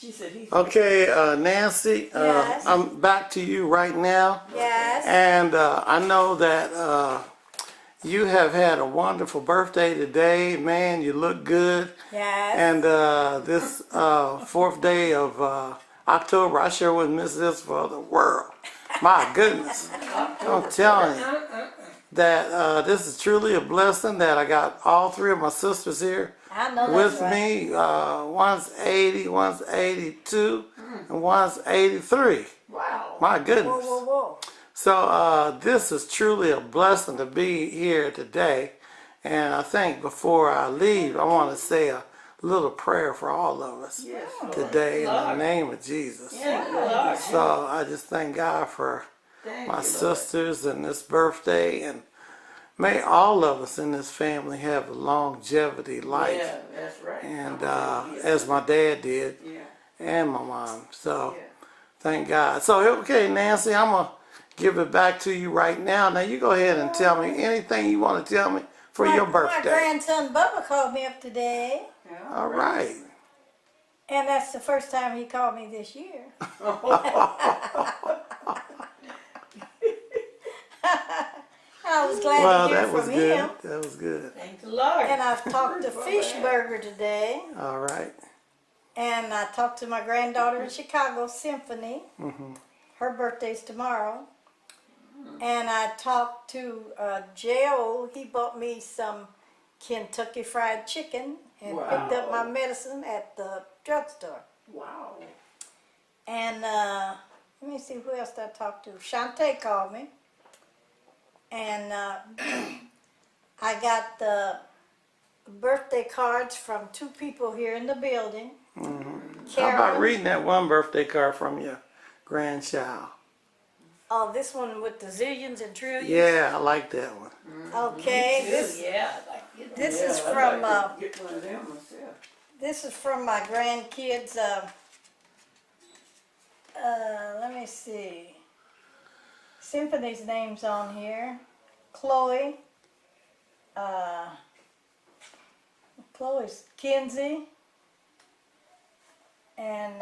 She said he's Okay, Nancy, Yes. I'm back to you right now. Yes. And I know that you have had a wonderful birthday today. Man, you look good. Yes. And this 4th day of October, I sure wouldn't miss this for the world. My goodness. I'm telling you that this is truly a blessing that I got all 3 of my sisters here I know with that's right. me. One's 80, one's 82, and one's 83. wow. My goodness. Whoa, whoa, whoa. So this is truly a blessing to be here today. And I think before I leave, I want to say a little prayer for all of us Yes, today in the name of Jesus. Thank you, Lord. So I just thank God for Thank my you, Lord. sisters and this birthday, and may all of us in this family have a longevity life. Yeah, that's right. And as my dad did, Yeah. and my mom. So Yeah. thank God. So okay, Nancy, I'm gonna give it back to you right now. Now you go ahead and tell me anything you want to tell me for your My birthday. grandson Bubba called me up today, Yeah. All right. and that's the first time he called me this year. I was glad Well, to hear that was from good. him. That was good. Thank the Lord. And I've talked to Fishburger today, All right. and I talked to my granddaughter in Chicago, Symphony. Her birthday's tomorrow. And I talked to J.O. He bought me some Kentucky Fried Chicken and picked up my medicine at the drugstore. Wow. And let me see who else I talked to. Shantae called me. And I got the birthday cards from 2 people here in the building. How about Karen. reading that one birthday card from your grandchild? Oh, this one with the zillions and trillions? Yeah, I like that one. Okay, Me too, this yeah, I'd like to get this one. is Yeah, I'd from, like to get one of them myself. this is from my grandkids. Let me see. Symphony's name's on here. Chloe. Chloe's Kinsey. And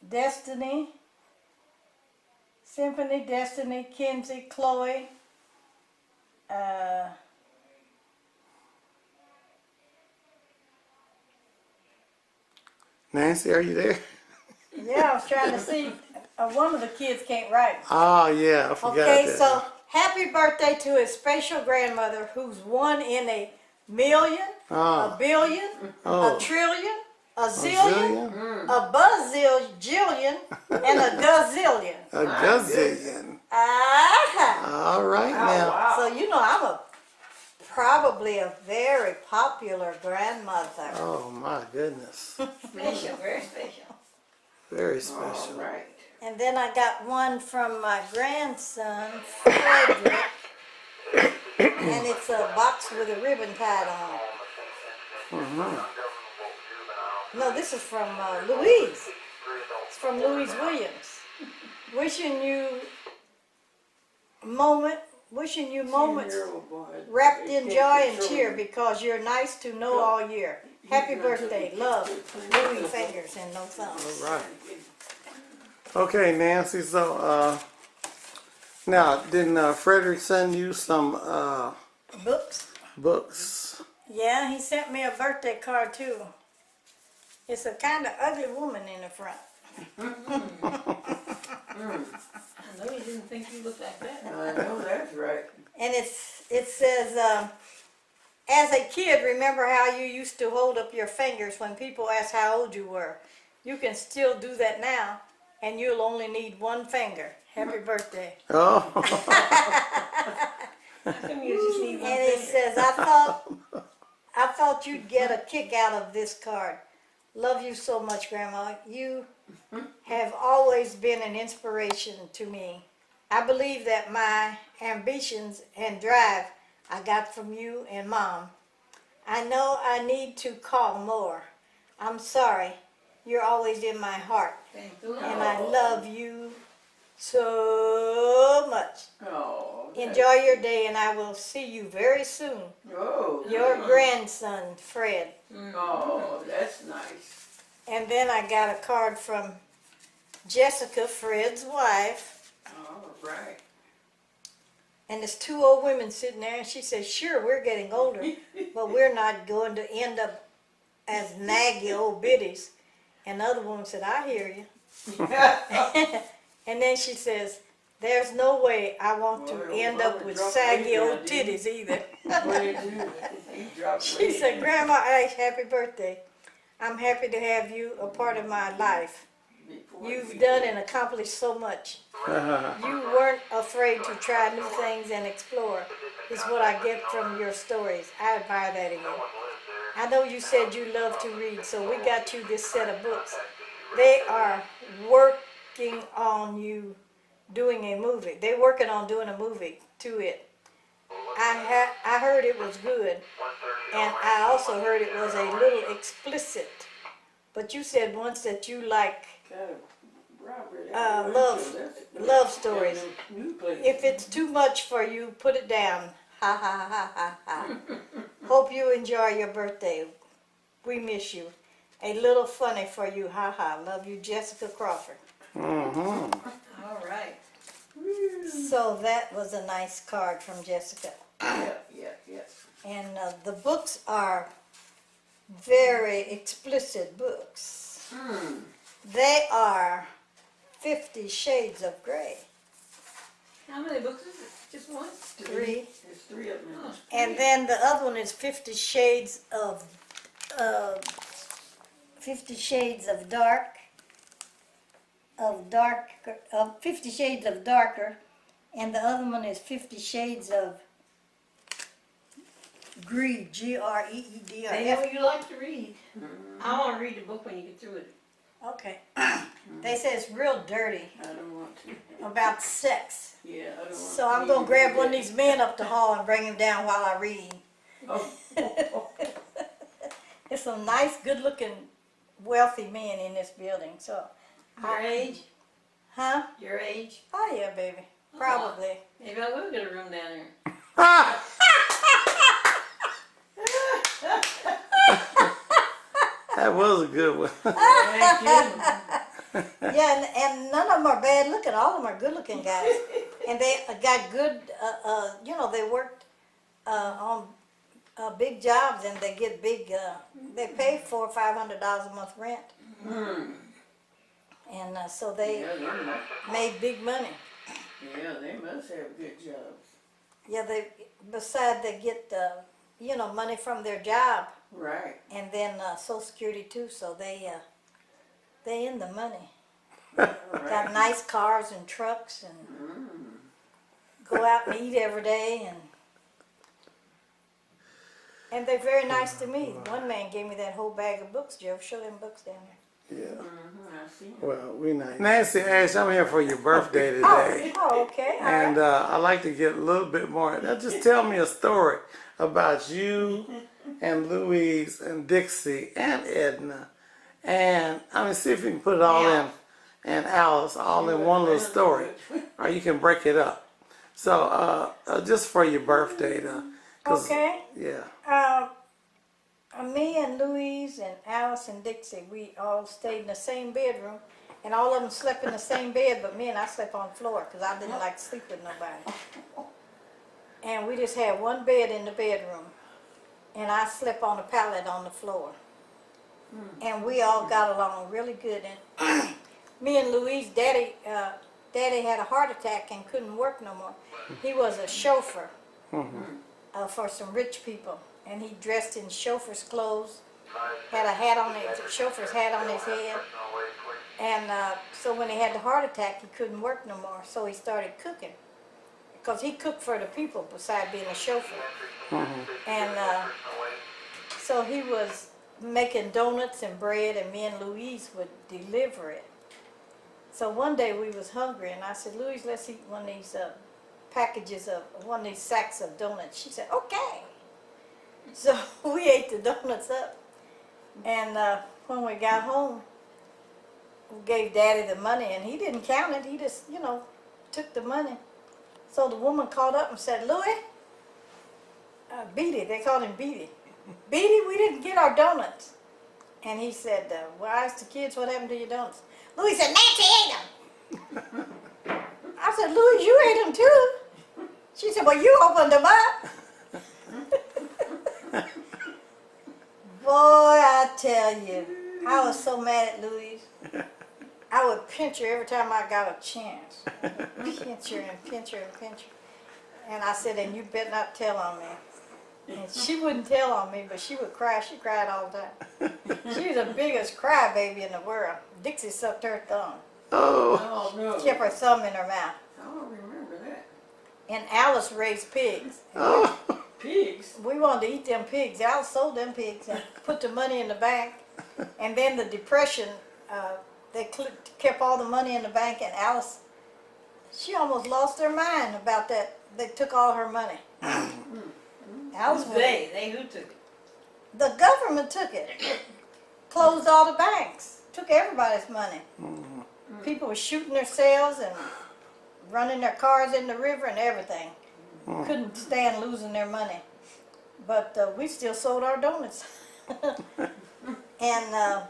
Destiny. Symphony, Destiny, Kinsey, Chloe. Nancy, are you there? Yeah, I was trying to see. One of the kids can't write. Oh, yeah, I forgot Okay, that. so happy birthday to his special grandmother who's 1 in a million, a billion, Oh. a trillion, a zillion, Zillion? a buzzillion, and a gazillion. A gazillion. Ah! All right now. Wow. So you know I'm probably a very popular grandmother. Oh, my goodness. Special, very special. Very special. All right. And then I got one from my grandson, Frederick. And it's a box with a ribbon tied on it. No, this is from Louise. It's from Louise Williams. Wishing you moments wrapped in joy and cheer because you're nice to know all year. Happy birthday, love, Louie Fingers and no thumbs. All right. Okay, Nancy, so now, didn't Frederick send you some Books? books? Yeah, he sent me a birthday card too. It's a kind of ugly woman in the front. I know you didn't think you looked like that. I know that's right. And it says, as a kid, remember how you used to hold up your fingers when people asked how old you were. You can still do that now, and you'll only need 1 finger. Happy birthday. Oh, How come you just need one And it finger? says, I thought you'd get a kick out of this card. Love you so much, Grandma. You have always been an inspiration to me. I believe that my ambitions and drive I got from you and Mom. I know I need to call more. I'm sorry. You're always in my heart. Thank the Lord. And I love you so much. Oh, Enjoy your day, and I will see you very soon. Oh, Your grandson, Fred. oh, that's nice. And then I got a card from Jessica, Fred's wife. All right. And there's two old women sitting there, and she says, sure, we're getting older, but we're not going to end up as naggy old biddies. And the other woman said, I hear you. And then she says, there's no way I want to end up with saggy old titties either. She said, Grandma Ash, happy birthday. I'm happy to have you a part of my life. You've done and accomplished so much. You weren't afraid to try new things and explore, is what I get from your stories. I admire that in you. I know you said you love to read, so we got you this set of books. They are working on you doing a movie. They're working on doing a movie to it. I heard it was good, and I also heard it was a little explicit. But you said once that you like love stories. If it's too much for you, put it down. Ha ha ha ha ha. Hope you enjoy your birthday. We miss you. A little funny for you. Ha ha. Love you, Jessica Crawford. All right. So that was a nice card from Jessica. Yeah. And the books are very explicit books. They are 50 Shades of Grey. How many books is it? Just one? 3. There's 3 of them. Oh, And then the other one is 50 Shades of 50 Shades of Dark. 50 Shades of Darker, and the other one is 50 Shades of Greed, G-R-E-E-D-R. They know you like to read. I want to read the book when you get through it. Okay. They say it's real dirty I don't want to. about sex. Yeah, I don't want So I'm going to grab one of these men up the hall and bring him down while I read. Oh. There's some nice, good-looking, wealthy men in this building. So, Your age? huh? Your age? Oh yeah, baby. Probably. Maybe I will get a room down there. That was a good one. Thank you. Yeah, and none of them are bad looking. All of them are good looking guys. And they got good, they worked on big jobs, and they get big, they pay $400 or $500 a month rent. And so they made big money. Yeah, they must have good jobs. Yeah, besides they get, money from their job, Right. and then Social Security too, so they in the money. Right. Got nice cars and trucks, and go out and eat every day, and they're very nice to me. One man gave me that whole bag of books, Joe. Show them books down there. Yeah. I see. Well, we nice. Nancy Ash, I'm here for your birthday today. Oh, okay. All And right. I'd like to get a little bit more. Now, just tell me a story about you and Louise and Dixie and Edna. And see if you can put it all in, and Alice, all in one little story. Or you can break it up. So, just for your birthday, Okay. Yeah. Me and Louise and Alice and Dixie, we all stayed in the same bedroom, and all of them slept in the same bed, but me and I slept on the floor because I didn't like to sleep with nobody. And we just had one bed in the bedroom, and I slept on a pallet on the floor. And we all got along really good. And me and Louise, Daddy had a heart attack and couldn't work no more. He was a chauffeur for some rich people. And he dressed in chauffeur's clothes, had a hat on chauffeur's hat on his head. And so when he had the heart attack, he couldn't work no more. So he started cooking, because he cooked for the people besides being a chauffeur. And so he was making donuts and bread, and me and Louise would deliver it. So one day we was hungry, and I said, Louise, let's eat one of these one of these sacks of donuts. She said, okay. So we ate the donuts up, and when we got home, we gave Daddy the money, and he didn't count it. He just, took the money. So the woman called up and said, Louis, Beatty, they called him Beatty. Beatty, we didn't get our donuts. And he said, well, I asked the kids what happened to your donuts. Louis said, Nancy ate them. I said, Louis, you ate them too. She said, well, you opened them up. Boy, I tell you, I was so mad at Louise. I would pinch her every time I got a chance. Pinch her and pinch her and pinch her. And I said, and you better not tell on me. And she wouldn't tell on me, but she would cry. She cried all the time. She was the biggest crybaby in the world. Dixie sucked her thumb. Oh. Oh, no. Kept her thumb in her mouth. I don't remember that. And Alice raised pigs. Oh. Pigs? We wanted to eat them pigs. Alice sold them pigs and put the money in the bank. And then the Depression, they kept all the money in the bank, and Alice, she almost lost her mind about that. They took all her money. Alice Who's they? They who took it? The government took it. Closed all the banks. Took everybody's money. People were shooting themselves and running their cars in the river and everything. Couldn't stand losing their money. But we still sold our donuts. And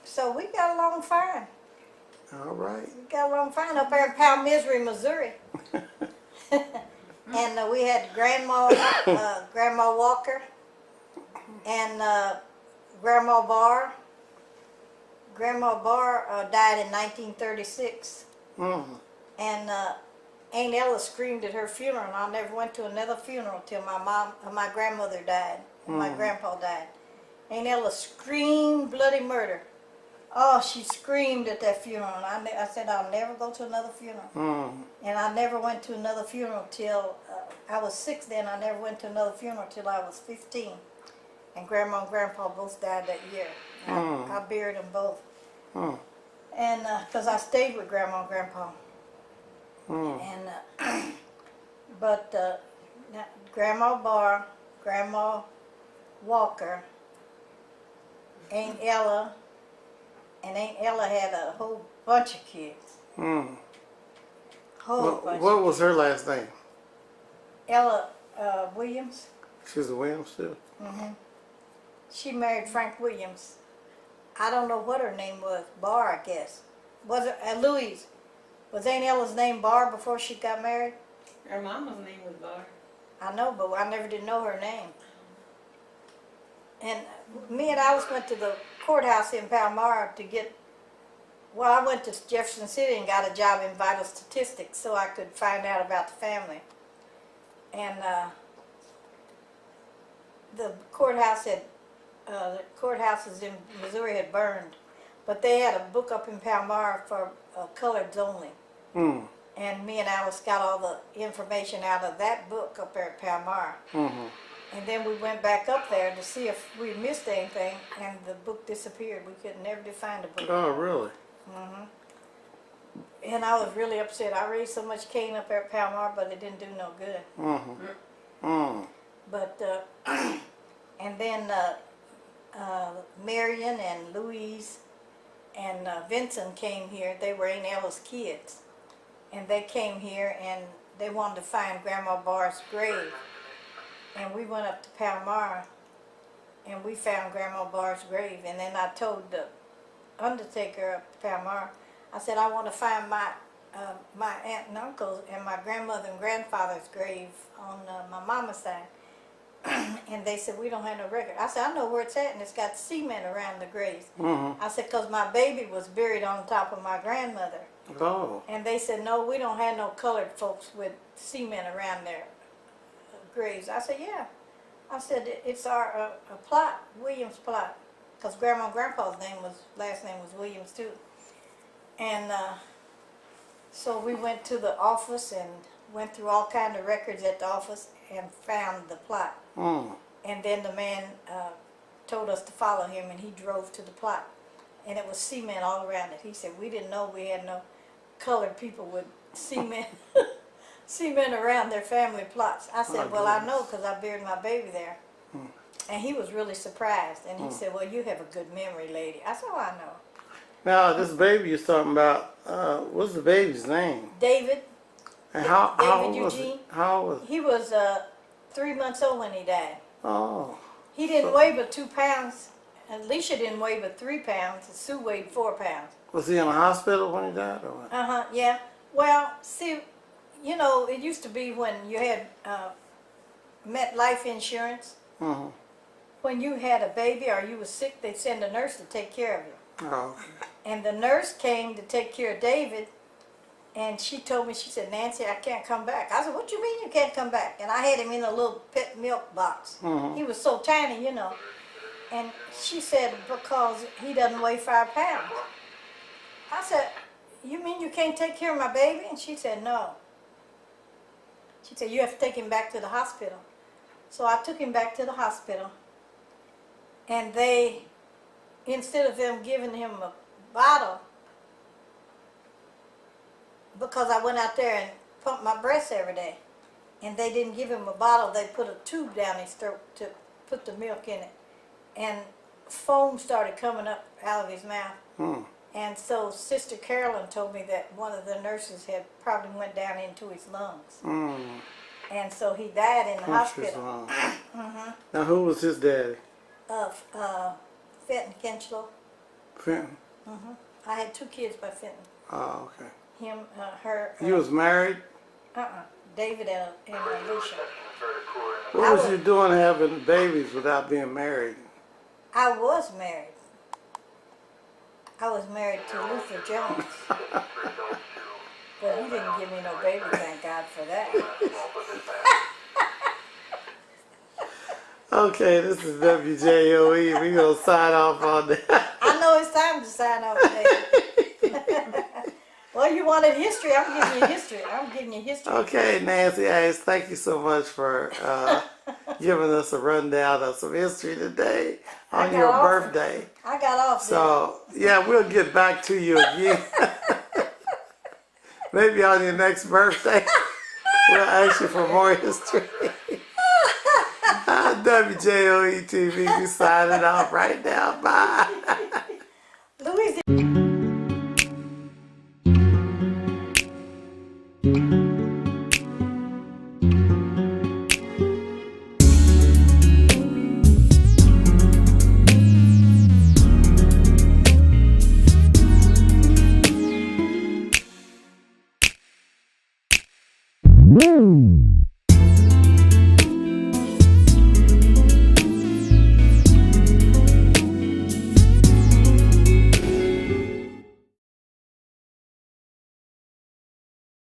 so we got along fine. All right. We got along fine up there in Powell Misery, Missouri. And we had Grandma Walker and Grandma Barr. Grandma Barr died in 1936. And Aunt Ella screamed at her funeral, and I never went to another funeral till my grandmother died, and my grandpa died. Aunt Ella screamed bloody murder. Oh, she screamed at that funeral, and I said I'll never go to another funeral. And I never went to another funeral till I was 6 then. I never went to another funeral till I was 15. And Grandma and Grandpa both died that year. I buried them both. And because I stayed with Grandma and Grandpa. And but Grandma Barr, Grandma Walker, Aunt Ella, and Aunt Ella had a whole bunch of kids. Whole bunch. What was her last name? Ella Williams. She's a Williams too. She married Frank Williams. I don't know what her name was. Barr, I guess. Was it Louise? Was Aunt Ella's name Barr before she got married? Her mama's name was Barr. I know, but I never did know her name. And me and Alice went to the courthouse in Palmyra to get, well, I went to Jefferson City and got a job in vital statistics so I could find out about the family. And the courthouses in Missouri had burned, but they had a book up in Palmyra for coloreds only. And me and Alice got all the information out of that book up there at Palmyra. And then we went back up there to see if we missed anything, and the book disappeared. We could never find the book. Oh, really? And I was really upset. I raised so much cane up there at Palmyra, but it didn't do no good. But, and then Marion and Louise and Vincent came here. They were Aunt Ella's kids. And they came here and they wanted to find Grandma Barr's grave. And we went up to Palmyra and we found Grandma Barr's grave. And then I told the undertaker up to Palmyra, I said, I want to find my aunt and uncle's and my grandmother and grandfather's grave on my mama's side. And they said, we don't have no record. I said, I know where it's at, and it's got cement around the graves. I said, because my baby was buried on top of my grandmother. Oh. And they said, no, we don't have no colored folks with cement around their graves. I said, yeah. I said, it's our plot, Williams plot, because Grandma and Grandpa's last name was Williams too. And so we went to the office and went through all kind of records at the office and found the plot. And then the man told us to follow him, and he drove to the plot. And it was cement all around it. He said, we didn't know we had no colored people with cement cement around their family plots. I said, well, I know because I buried my baby there. And he was really surprised. And he said, well, you have a good memory, lady. I said, oh, I know. Now, this baby you're talking about, what's the baby's name? David. And how David old was Eugene. it? How old was it? He was 3 months old when he died. Oh. He didn't weigh but 2 pounds, Alicia didn't weigh but 3 pounds, and Sue weighed 4 pounds. Was he in the hospital when he died or what? Yeah. Well, see, you know, it used to be when you had met life insurance. When you had a baby or you were sick, they'd send a nurse to take care of you. Oh, okay. And the nurse came to take care of David, and she told me, she said, Nancy, I can't come back. I said, what do you mean you can't come back? And I had him in a little pet milk box. He was so tiny, you know. And she said, because he doesn't weigh 5 pounds. I said, you mean you can't take care of my baby? And she said, no. She said, you have to take him back to the hospital. So I took him back to the hospital, and they, instead of them giving him a bottle, because I went out there and pumped my breast every day, and they didn't give him a bottle, they put a tube down his throat to put the milk in it, and foam started coming up out of his mouth. And so Sister Carolyn told me that one of the nurses had probably went down into his lungs. And so he died in the hospital. Now, who was his daddy? Fenton Kinchlow. Fenton. I had 2 kids by Fenton. Oh, okay. Him, her. You was married? David and Alicia. What was you doing having babies without being married? I was married. I was married to Luther Jones. But he didn't give me no baby, thank God for that. Okay, this is WJOE. We're going to sign off on that. I know it's time to sign off today. Well, you wanted history. I'm giving you history. Okay, Nancy Hayes, thank you so much for giving us a rundown of some history today on your birthday. I got off. So, yeah, we'll get back to you again. Maybe on your next birthday, we'll ask you for more history. WJOE TV, we signing off right now. Bye. Louise.